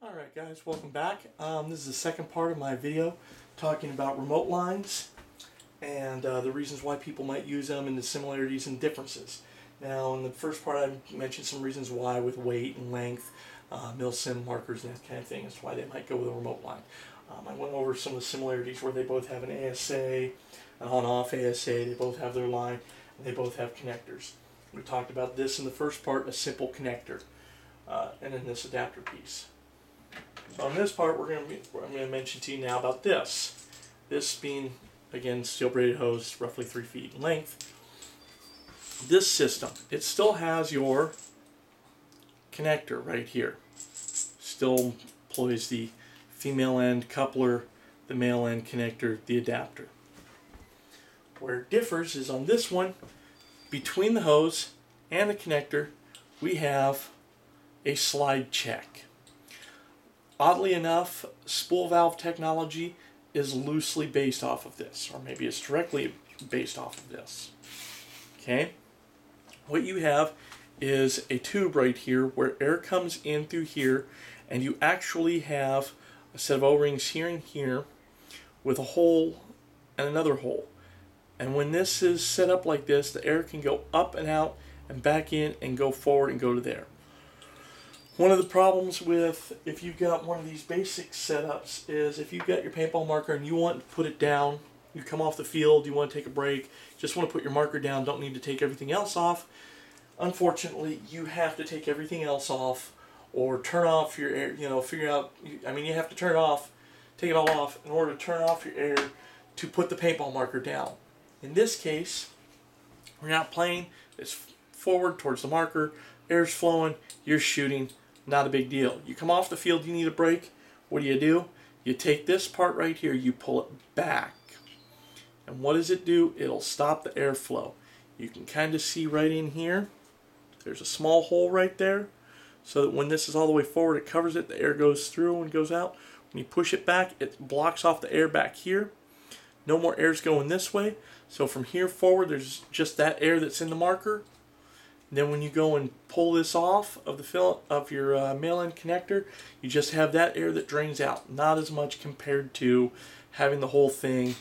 Alright guys, welcome back. This is the second part of my video talking about remote lines and the reasons why people might use them and the similarities and differences. Now in the first part I mentioned some reasons why with weight and length, mil-sim markers and that kind of thing as to why they might go with a remote line. I went over some of the similarities where they both have an ASA, an on-off ASA, they both have their line, and they both have connectors. We talked about this in the first part, a simple connector, and then this adapter piece. So on this part, I'm going to mention to you now about this. This being, again, steel braided hose, roughly 3 feet in length. This system, it still has your connector right here. Still employs the female end coupler, the male end connector, the adapter. Where it differs is on this one, between the hose and the connector, we have a slide check. Oddly enough, spool valve technology is loosely based off of this, or maybe it's directly based off of this. Okay? What you have is a tube right here where air comes in through here, and you actually have a set of O-rings here and here with a hole and another hole. And when this is set up like this, the air can go up and out and back in and go forward and go to there. One of the problems with if you've got one of these basic setups is if you've got your paintball marker and you want to put it down, you come off the field, you want to take a break, just want to put your marker down, don't need to take everything else off. Unfortunately, you have to take everything else off or turn off your air, figure out, you have to turn it off, take it all off in order to turn off your air to put the paintball marker down. In this case, we're not playing, it's forward towards the marker, air's flowing, you're shooting. Not a big deal. You come off the field, you need a break. What do? You take this part right here, you pull it back. And what does it do? It'll stop the airflow. You can kind of see right in here, there's a small hole right there, so that when this is all the way forward, it covers it, the air goes through and goes out. When you push it back, it blocks off the air back here. No more air's going this way. So from here forward, there's just that air that's in the marker. Then when you go and pull this off of your male end connector, you just have that air that drains out. Not as much compared to having the whole thing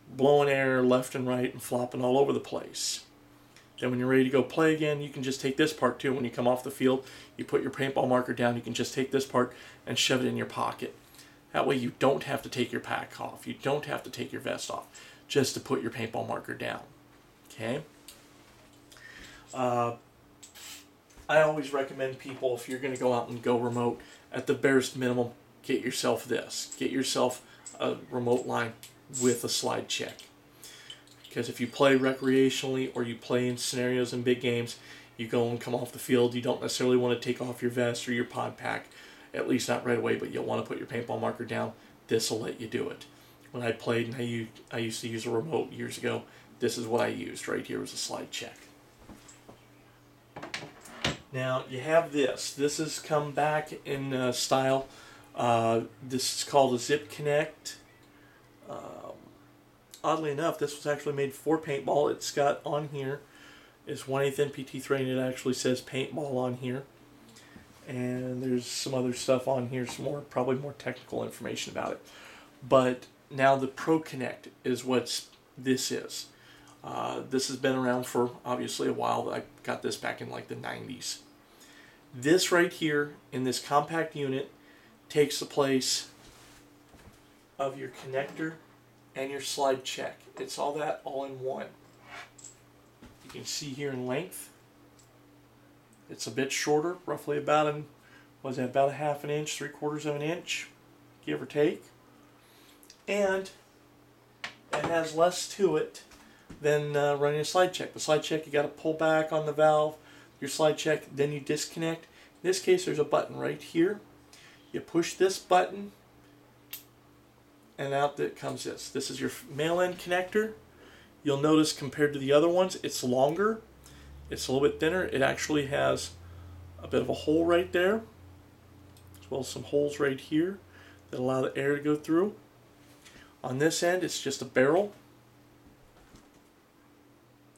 blowing air left and right and flopping all over the place. Then when you're ready to go play again, you can just take this part too. When you come off the field, you put your paintball marker down, you can just take this part and shove it in your pocket. That way you don't have to take your pack off. You don't have to take your vest off just to put your paintball marker down. Okay? I always recommend people, if you're going to go out and go remote, at the barest minimum, get yourself this. Get yourself a remote line with a slide check. Because if you play recreationally or you play in scenarios in big games, you go and come off the field, you don't necessarily want to take off your vest or your pod pack, at least not right away, but you'll want to put your paintball marker down. This will let you do it. When I played and I used to use a remote years ago, this is what I used right here was a slide check. Now you have this. This has come back in style. This is called a Zip Connect. Oddly enough, this was actually made for paintball. It's got on here is 1/8 NPT thread, and it actually says paintball on here. And there's some other stuff on here, probably more technical information about it. But now the Pro Connect is what this is. This has been around for obviously a while. I got this back in like the 90s. This right here in this compact unit takes the place of your connector and your slide check. It's all that all in one. You can see here in length. It's a bit shorter, roughly about a 1/2 inch, 3/4 of an inch, give or take. And it has less to it than running a slide check. The slide check, you got to pull back on the valve, your slide check, then you disconnect. In this case, there's a button right here. You push this button, and out that comes this. This is your male end connector. You'll notice compared to the other ones, it's longer. It's a little bit thinner. It actually has a bit of a hole right there, as well as some holes right here that allow the air to go through. On this end, it's just a barrel,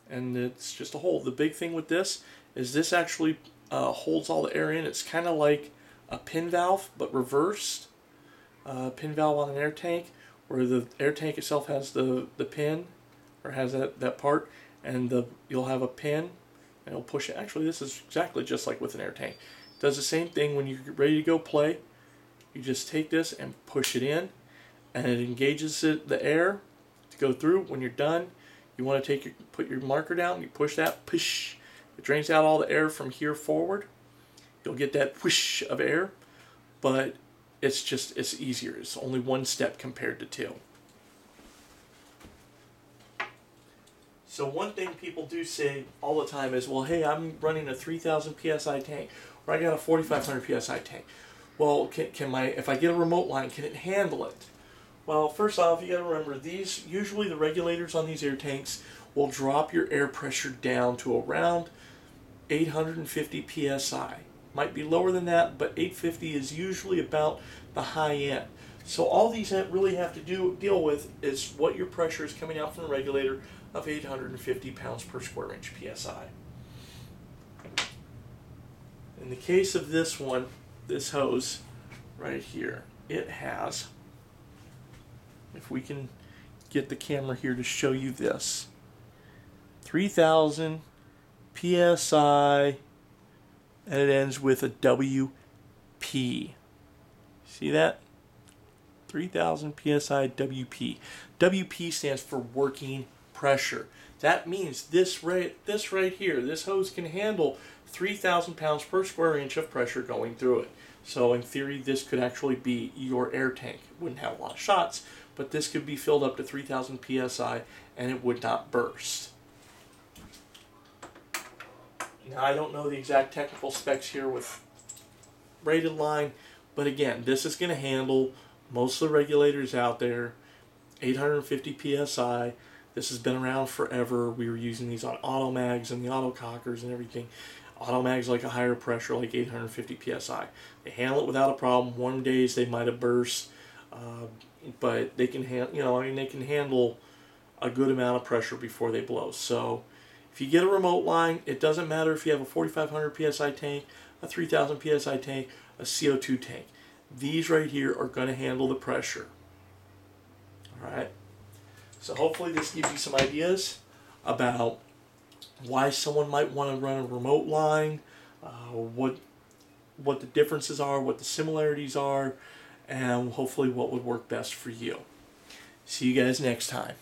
and it's just a hole. The big thing with this is this actually holds all the air in. It's kind of like a pin valve, but reversed. Pin valve on an air tank, where the air tank itself has the pin, or has that part, and you'll have a pin, and it'll push it. Actually, this is exactly just like with an air tank. It does the same thing when you're ready to go play. You just take this and push it in, and it engages the air to go through. When you're done, you want to put your marker down, you push that, push. It drains out all the air from here forward. You'll get that whoosh of air, but it's easier. It's only one step compared to two. So one thing people do say all the time is, well, hey, I'm running a 3,000 PSI tank, or I got a 4,500 PSI tank. Well, if I get a remote line, can it handle it? Well, first off, you got to remember, usually the regulators on these air tanks will drop your air pressure down to around 850 PSI. Might be lower than that, but 850 is usually about the high end. So all these really have to deal with is what your pressure is coming out from the regulator of 850 pounds per square inch PSI. In the case of this one, this hose right here, it has, if we can get the camera here to show you this, 3,000 PSI, and it ends with a WP. See that? 3,000 PSI WP. WP stands for working pressure. That means this right here, this hose can handle 3,000 pounds per square inch of pressure going through it. So in theory, this could actually be your air tank. It wouldn't have a lot of shots, but this could be filled up to 3,000 PSI and it would not burst. Now, I don't know the exact technical specs here with rated line, but again, this is going to handle most of the regulators out there, 850 PSI. This has been around forever. We were using these on Automags and the Autocockers and everything. Automags like a higher pressure, like 850 PSI. They handle it without a problem. Warm days they might have burst, but they can they can handle a good amount of pressure before they blow. So if you get a remote line, it doesn't matter if you have a 4,500 PSI tank, a 3,000 PSI tank, a CO2 tank. These right here are going to handle the pressure. Alright? So hopefully this gives you some ideas about why someone might want to run a remote line, what the differences are, what the similarities are, and hopefully what would work best for you. See you guys next time.